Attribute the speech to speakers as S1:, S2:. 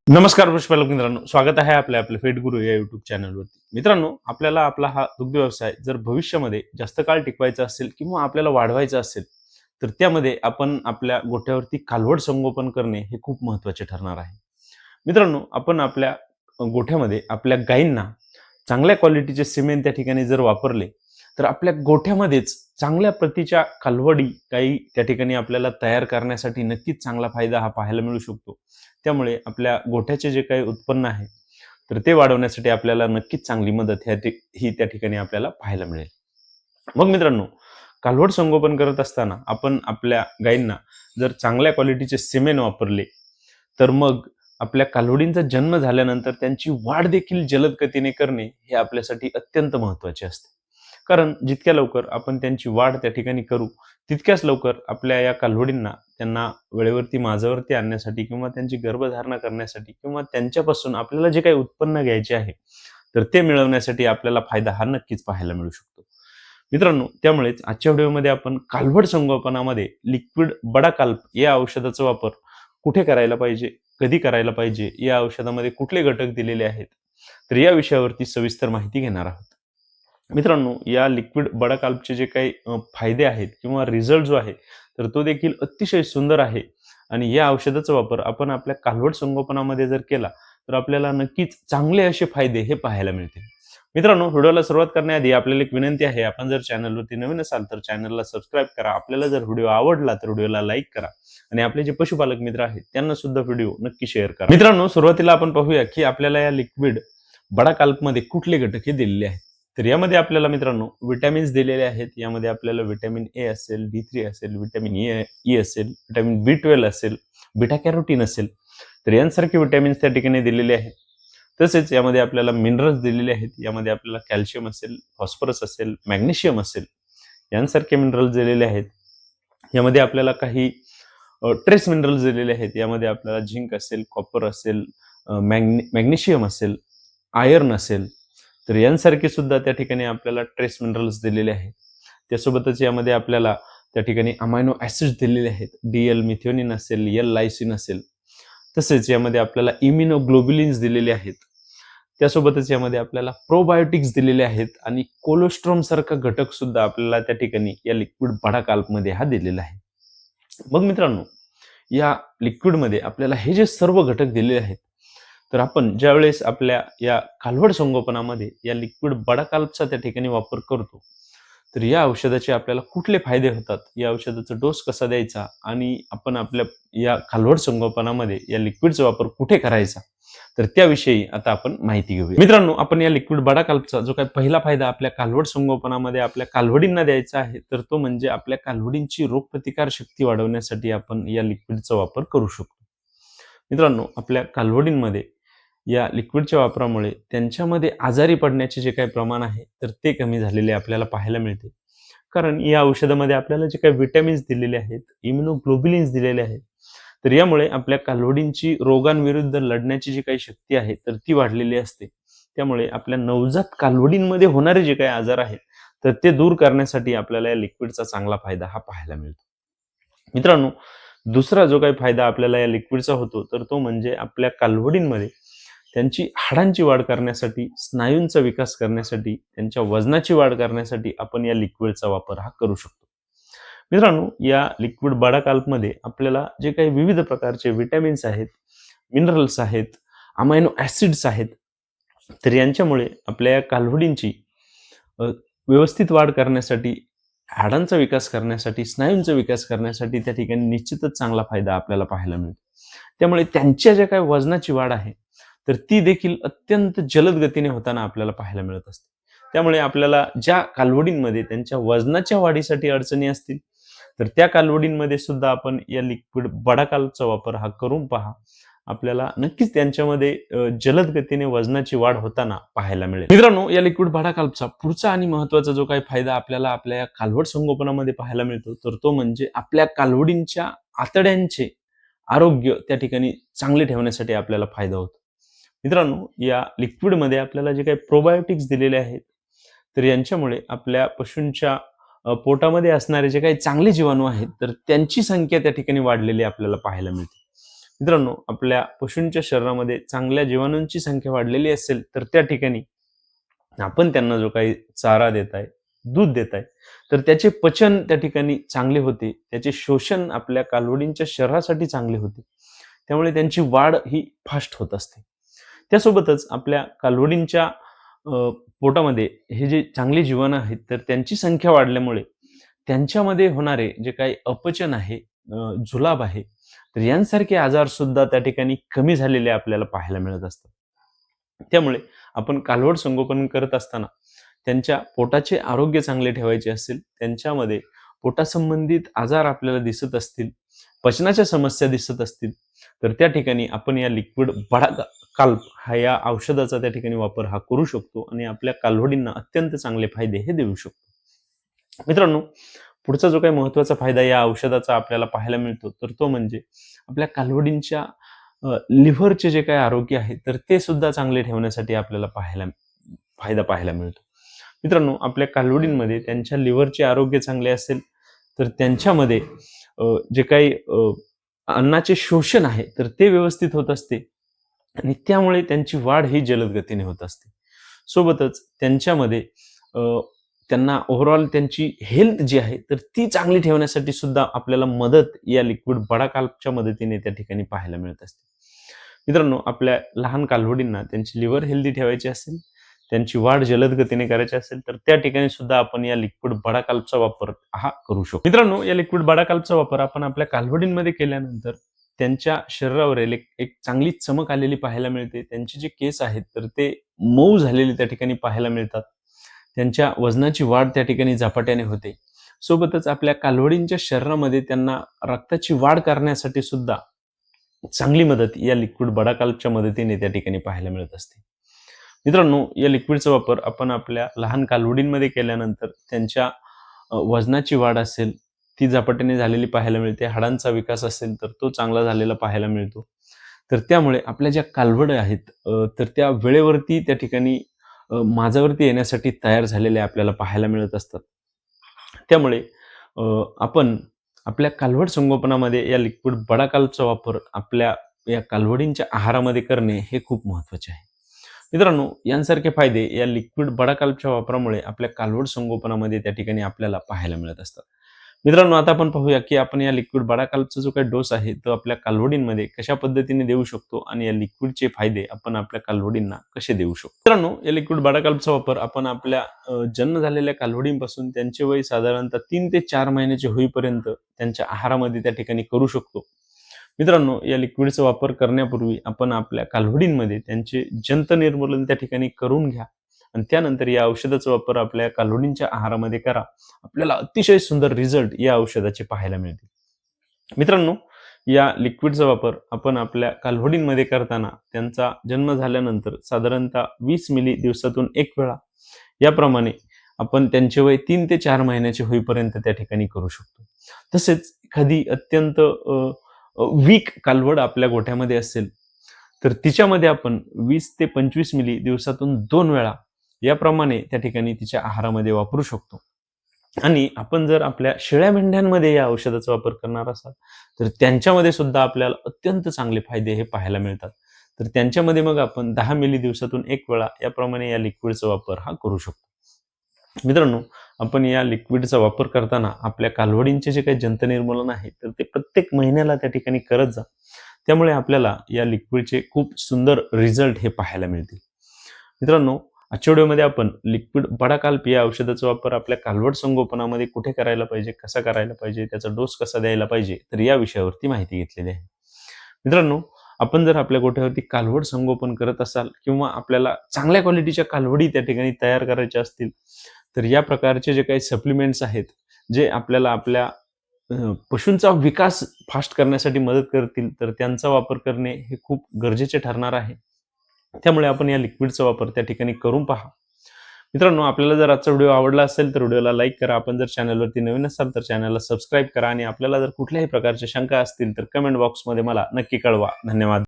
S1: नमस्कार पुष्पालक मित्रांनो, स्वागत आहे आपल्या फेट गुरु या युट्यूब चॅनलवरती. मित्रांनो, आपल्याला आपला हा दुग्ध व्यवसाय जर भविष्यामध्ये जास्त काळ टिकवायचा असेल किंवा आपल्याला वाढवायचा असेल, तर त्यामध्ये आपण आपल्या गोठ्यावरती कालवड संगोपन करणे हे खूप महत्त्वाचे ठरणार आहे. मित्रांनो, आपण आपल्या गोठ्यामध्ये आपल्या गायींना चांगल्या क्वालिटीचे सिमेंट त्या ठिकाणी जर वापरले, तर आपल्या गोठ्यामध्येच चांगल्या प्रतीच्या कालवडी गायी त्या ठिकाणी आपल्याला तयार करण्यासाठी नक्कीच चांगला फायदा हा पाहायला मिळू शकतो. त्यामुळे आपल्या गोठ्याचे जे काही उत्पन्न आहे, तर ते वाढवण्यासाठी आपल्याला नक्कीच चांगली मदत ही त्या ठिकाणी आपल्याला पाहायला मिळेल. मग मित्रांनो, कालवड संगोपन करत असताना आपण आपल्या गायींना जर चांगल्या क्वालिटीचे सिमेंट वापरले, तर मग आपल्या कालवडींचा जन्म झाल्यानंतर त्यांची वाढ देखील जलद गतीने करणे हे आपल्यासाठी अत्यंत महत्त्वाचे असते. कारण जितक्या लवकर आपण त्यांची वाढ त्या ठिकाणी करू, तितक्याच लवकर आपल्या या कालवडींना त्यांना वेळेवरती माझ्यावरती आणण्यासाठी किंवा त्यांची गर्भधारणा करण्यासाठी किंवा त्यांच्यापासून आपल्याला जे काही उत्पन्न घ्यायचे आहे, तर ते मिळवण्यासाठी आपल्याला फायदा हा नक्कीच पाहायला मिळू शकतो. मित्रांनो, त्यामुळेच आजच्या व्हिडिओमध्ये आपण कालवड संगोपनामध्ये लिक्विड बडा काल्प या औषधाचा वापर कुठे करायला पाहिजे, कधी करायला पाहिजे, या औषधामध्ये कुठले घटक दिलेले आहेत, तर या विषयावरती सविस्तर माहिती घेणार आहोत. मित्रांनो, या लिक्विड बडा काल्पचे जे काही फायदे आहेत किंवा रिझल्ट जो आहे, तर तो देखील अतिशय सुंदर आहे आणि या औषधाचा वापर आपण आपल्या कालवड संगोपनामध्ये जर केला, तर आपल्याला नक्कीच चांगले असे फायदे हे पाहायला मिळतील. मित्रांनो, व्हिडिओला सुरुवात करण्याआधी आपल्याला एक विनंती आहे, आपण जर चॅनलवरती नवीन असाल तर चॅनलला सबस्क्राईब करा. आपल्याला जर व्हिडिओ आवडला तर व्हिडिओला लाईक करा आणि आपले जे पशुपालक मित्र आहेत त्यांना सुद्धा व्हिडिओ नक्की शेअर करा. मित्रांनो, सुरुवातीला आपण पाहूया की आपल्याला या लिक्विड बडा काल्पमध्ये कुठले घटक हे दिलेले आहेत. तर यामध्ये आपल्याला मित्रांनो विटॅमिन्स दिलेले आहेत. यामध्ये आपल्याला व्हिटॅमिन ए असेल, D3 असेल, व्हिटॅमिन ई असेल, व्हिटॅमिन B12 असेल, बीटा कॅरोटीन असेल, तर यांसारखे विटॅमिन्स त्या ठिकाणी दिलेले आहेत. तसेच यामध्ये आपल्याला मिनरल्स दिलेले आहेत. यामध्ये आपल्याला कॅल्शियम असेल, फॉस्फरस असेल, मॅग्नेशियम असेल, यांसारखे मिनरल्स दिलेले आहेत. यामध्ये आपल्याला काही ट्रेस मिनरल्स दिलेले आहेत. यामध्ये आपल्याला झिंक असेल, कॉपर असेल, मॅग्नेशियम असेल, आयर्न असेल, तर यांसारखे सुद्धा त्या ठिकाणी आपल्याला ट्रेस मिनरल्स दिलेले आहेत. त्यासोबतच यामध्ये आपल्याला त्या ठिकाणी अमायनो ॲसिड्स दिलेले आहेत. DL मिथ्योनिन असेल, L लायसिन असेल, तसेच यामध्ये आपल्याला इम्युनोग्लोब्युलिन्स दिलेले आहेत. त्यासोबतच यामध्ये आपल्याला प्रोबायोटिक्स दिलेले आहेत आणि कोलोस्ट्रॉम सारखा घटक सुद्धा आपल्याला त्या ठिकाणी या लिक्विड बडा काल्पमध्ये हा दिलेला आहे. मग मित्रांनो, या लिक्विडमध्ये आपल्याला हे जे सर्व घटक दिलेले आहेत, तर आपण ज्यावेळेस आपल्या या कालवड संगोपनामध्ये या लिक्विड बडा काल्पचा त्या ठिकाणी वापर करतो, तर या औषधाचे आपल्याला कुठले फायदे होतात, या औषधाचा डोस कसा द्यायचा आणि आपण आपल्या या कालवड संगोपनामध्ये या लिक्विडचा वापर कुठे करायचा, तर त्याविषयी आता आपण माहिती घेऊया. मित्रांनो, आपण या लिक्विड बडा काल्पचा जो काही पहिला फायदा आपल्या कालवड संगोपनामध्ये आपल्या कालवडींना द्यायचा आहे, तर तो म्हणजे आपल्या कालवडींची रोगप्रतिकार शक्ती वाढवण्यासाठी आपण या लिक्विडचा वापर करू शकतो. मित्रांनो, आपल्या कालवडींमध्ये या लिक्विडच्या वापरामुळे त्यांच्यामध्ये आजारी पडण्याचे जे काही प्रमाण आहे, तर ते कमी झालेले आपल्याला पाहायला मिळते. कारण या औषधामध्ये आपल्याला जे काही विटॅमिन्स दिलेले आहेत, इम्युनोग्लोब्युलिन्स दिलेले आहेत, तर यामुळे आपल्या कालवडींची रोगांविरुद्ध लढण्याची जी काही शक्ती आहे, तर ती वाढलेली असते. त्यामुळे आपल्या नवजात कालवडींमध्ये होणारे जे काही आजार आहेत, तर ते दूर करण्यासाठी आपल्याला या लिक्विडचा चांगला फायदा हा पाहायला मिळतो. मित्रांनो, दुसरा जो काही फायदा आपल्याला या लिक्विडचा होतो, तर तो म्हणजे आपल्या कालवडींमध्ये त्यांची हाडांची वाढ करण्यासाठी, स्नायूंचा विकास करण्यासाठी, त्यांच्या वजनाची वाढ करण्यासाठी आपण या लिक्विडचा वापर हा करू शकतो. मित्रांनो, या लिक्विड बडा काल्पमध्ये आपल्याला जे काही विविध प्रकारचे विटॅमिन्स आहेत, मिनरल्स आहेत, अमायनो ॲसिड्स आहेत, तर यांच्यामुळे आपल्या या कालवडींची अ, व्यवस्थित वाढ करण्यासाठी, हाडांचा विकास करण्यासाठी, स्नायूंचा विकास करण्यासाठी त्या ठिकाणी निश्चितच चांगला फायदा आपल्याला पाहायला मिळतो. त्यामुळे त्यांच्या ज्या काही वजनाची वाढ आहे, तर ती देखील अत्यंत जलद गतीने होताना आपल्याला पाहायला मिळत असते. त्यामुळे आपल्याला ज्या कालवडींमध्ये त्यांच्या वजनाच्या वाढीसाठी अडचणी असतील, तर त्या कालवडींमध्ये सुद्धा आपण या लिक्विड बडा काल्पचा वापर हा करून पहा. आपल्याला नक्कीच त्यांच्यामध्ये जलद गतीने वजनाची वाढ होताना पाहायला मिळेल. मित्रांनो, या लिक्विड बडा काल्पचा पुढचा आणि महत्त्वाचा जो काही फायदा आपल्याला आपल्या या कालवड संगोपनामध्ये पाहायला मिळतो, तर तो म्हणजे आपल्या कालवडींच्या आतड्यांचे आरोग्य त्या ठिकाणी चांगले ठेवण्यासाठी आपल्याला फायदा होतो. मित्रांनो, या लिक्विडमध्ये आपल्याला जे काही प्रोबायोटिक्स दिलेले आहेत, तर यांच्यामुळे आपल्या पशूंच्या पोटामध्ये असणारे जे काही चांगले जीवाणू आहेत, तर त्यांची संख्या त्या ठिकाणी वाढलेली आपल्याला पाहायला मिळते. मित्रांनो, आपल्या पशूंच्या शरीरामध्ये चांगल्या जीवाणूंची संख्या वाढलेली असेल तर त्या ठिकाणी आपण त्यांना जो काही चारा देताय, दूध देताय, तर त्याचे पचन त्या ठिकाणी चांगले होते, त्याचे शोषण आपल्या कालवडींच्या शरीरासाठी चांगले होते. त्यामुळे त्यांची वाढ ही फास्ट होत असते. त्यासोबतच आपल्या कालवडींच्या पोटामध्ये हे जे चांगले जीवाणू आहेत, तर त्यांची संख्या वाढल्यामुळे त्यांच्यामध्ये होणारे जे काही अपचन आहे, जुलाब आहे, तर यांसारखे आजार सुद्धा त्या ठिकाणी कमी झालेले आपल्याला पाहायला मिळत असतात. त्यामुळे आपण कालवड संगोपन करत असताना त्यांच्या पोटाचे आरोग्य चांगले ठेवायचे असेल, त्यांच्यामध्ये पोटासंबंधित आजार आपल्याला दिसत असतील, पचनाच्या समस्या दिसत असतील, तर त्या ठिकाणी आपण या लिक्विड बडा काल्प हा या औषधाचा त्या ठिकाणी वापर हा करू शकतो आणि आपल्या कालवडींना अत्यंत चांगले फायदे हे देऊ शकतो. मित्रांनो, पुढचा जो काही महत्त्वाचा फायदा या औषधाचा आपल्याला पाहायला मिळतो, तर तो म्हणजे आपल्या कालवडींच्या लिव्हरचे जे काही आरोग्य आहे, तर ते सुद्धा चांगले ठेवण्यासाठी आपल्याला फायदा पाहायला मिळतो. मित्रांनो, आपल्या कालवडींमध्ये त्यांच्या लिव्हरचे आरोग्य चांगले असेल, तर त्यांच्यामध्ये जे काही अन्नाचे शोषण आहे, तर ते व्यवस्थित होत असते आणि त्यामुळे त्यांची वाढ ही जलद गतीने होत असते. सोबतच त्यांच्यामध्ये त्यांना ओव्हरऑल त्यांची हेल्थ जी आहे, तर ती चांगली ठेवण्यासाठी सुद्धा आपल्याला मदत या लिक्विड बडा काल्पच्या मदतीने त्या ठिकाणी पाहायला मिळत असते. मित्रांनो, आपल्या लहान कालवडींना त्यांची लिव्हर हेल्दी ठेवायची असेल, त्यांची वाढ जलद गतीने करायची असेल, तर त्या ठिकाणी सुद्धा आपण या लिक्विड बडा काल्पचा वापर हा करू शकतो. मित्रांनो, या लिक्विड बडा काल्पचा वापर आपण आपल्या कालवडींमध्ये केल्यानंतर त्यांच्या शरीरावर एक चांगली चमक आलेली पाहायला मिळते. त्यांचे जे केस आहेत, तर ते मऊ झालेले त्या ठिकाणी पाहायला मिळतात. त्यांच्या वजनाची वाढ त्या ठिकाणी झपाट्याने होते. सोबतच आपल्या कालवडींच्या शरीरामध्ये त्यांना रक्ताची वाढ करण्यासाठी सुद्धा चांगली मदत या लिक्विड बडा काल्पच्या मदतीने त्या ठिकाणी पाहायला मिळत असते. मित्रांनो, या लिक्विडचा वापर आपण आपल्या लहान कालवडींमध्ये केल्यानंतर त्यांच्या वजनाची वाढ असेल, ती झपाट्याने झालेली पाहायला मिळते. हाडांचा विकास असेल, तर तो चांगला झालेला पाहायला मिळतो. तर त्यामुळे आपल्या ज्या कालवडी आहेत, तर त्या वेळेवरती त्या ठिकाणी माझ्यावरती येण्यासाठी तयार झालेल्या आपल्याला पाहायला मिळत असतात. त्यामुळे आपण आपल्या कालवड संगोपनामध्ये या लिक्विड बडा काल्पचा वापर आपल्या या कालवडींच्या आहारामध्ये करणे हे खूप महत्त्वाचे आहे. मित्रांनो, यांसारखे फायदे या लिक्विड बडा काल्पच्या वापरामुळे आपल्या कालवड संगोपनामध्ये त्या ठिकाणी आपल्याला पाहायला मिळत असतात. मित्रांनो, आता आपण पाहूया की आपण या लिक्विड बडा काल्पचा जो काही डोस आहे, तो आपल्या कालवडींमध्ये कशा पद्धतीने देऊ शकतो आणि या लिक्विडचे फायदे आपण आपल्या कालवडींना कसे देऊ शकतो. मित्रांनो, या लिक्विड बडा काल्पचा वापर आपण आपल्या जन्म झालेल्या कालवडींपासून त्यांचे वय साधारणतः 3 ते 4 महिन्याचे होईपर्यंत त्यांच्या आहारामध्ये त्या ठिकाणी करू शकतो. मित्रांनो, या लिक्विडचा वापर करण्यापूर्वी आपण आपल्या कालवडींमध्ये त्यांचे जंत निर्मूलन त्या ठिकाणी करून घ्या आणि त्यानंतर या औषधाचा वापर आपल्या कालवडींच्या आहारामध्ये करा. आपल्याला अतिशय सुंदर रिझल्ट या औषधाचे पाहायला मिळतील. मित्रांनो, या लिक्विडचा वापर आपण आपल्या कालवडींमध्ये करताना त्यांचा जन्म झाल्यानंतर साधारणतः 20 मिली दिवसातून 1 वेळा याप्रमाणे आपण त्यांचे वय 3 ते 4 महिन्याचे होईपर्यंत त्या ठिकाणी करू शकतो. तसेच एखादी अत्यंत वीक कालवड आपल्या गोठ्यामध्ये असेल, तर तिच्यामध्ये आपण 20 ते 25 मिली दिवसातून 2 वेळा याप्रमाणे त्या ठिकाणी तिच्या आहारामध्ये वापरू शकतो. आणि आपण जर आपल्या शेळ्या मेंढ्यांमध्ये या औषधाचा वापर करणार असाल, तर त्यांच्यामध्ये सुद्धा आपल्याला अत्यंत चांगले फायदे हे पाहायला मिळतात. तर त्यांच्यामध्ये मग आपण 10 मिली दिवसातून 1 वेळा याप्रमाणे या लिक्विडचा वापर हा करू शकतो. मित्रांनो, आपण या लिक्विडचा वापर करताना आपल्या कालवडींचे जे काही जंत निर्मूलन आहे, तर ते प्रत्येक महिन्याला त्या ठिकाणी करत जा. त्यामुळे आपल्याला या लिक्विडचे खूप सुंदर रिझल्ट हे पाहायला मिळतील. मित्रांनो, आजच्या व्हिडिओमध्ये आपण लिक्विड बडा काल्प या औषधाचा वापर आपल्या कालवड संगोपनामध्ये कुठे करायला पाहिजे, कसा करायला पाहिजे, त्याचा डोस कसा द्यायला पाहिजे, तर या विषयावरती माहिती घेतलेली आहे. मित्रांनो, आपण जर आपल्या गोठ्यावरती कालवड संगोपन करत असाल किंवा आपल्याला चांगल्या क्वालिटीच्या कालवडी त्या ठिकाणी तयार करायच्या असतील, तर या प्रकारचे जे काही सप्लिमेंट्स आहेत, जे आपल्याला आपल्या पशूंचा विकास फास्ट करण्यासाठी मदत करतील, तर त्यांचा वापर करणे हे खूप गरजेचे ठरणार आहे. त्यामुळे आपण या लिक्विडचा वापर त्या ठिकाणी करून पहा. मित्रांनो, आपल्याला जर आजचा व्हिडिओ आवडला असेल तर व्हिडिओला लाईक करा. आपण जर चॅनलवरती नवीन असाल तर चॅनलला सबस्क्राईब करा आणि आपल्याला जर कुठल्याही प्रकारच्या शंका असतील तर कमेंट बॉक्समध्ये मला नक्की कळवा. धन्यवाद.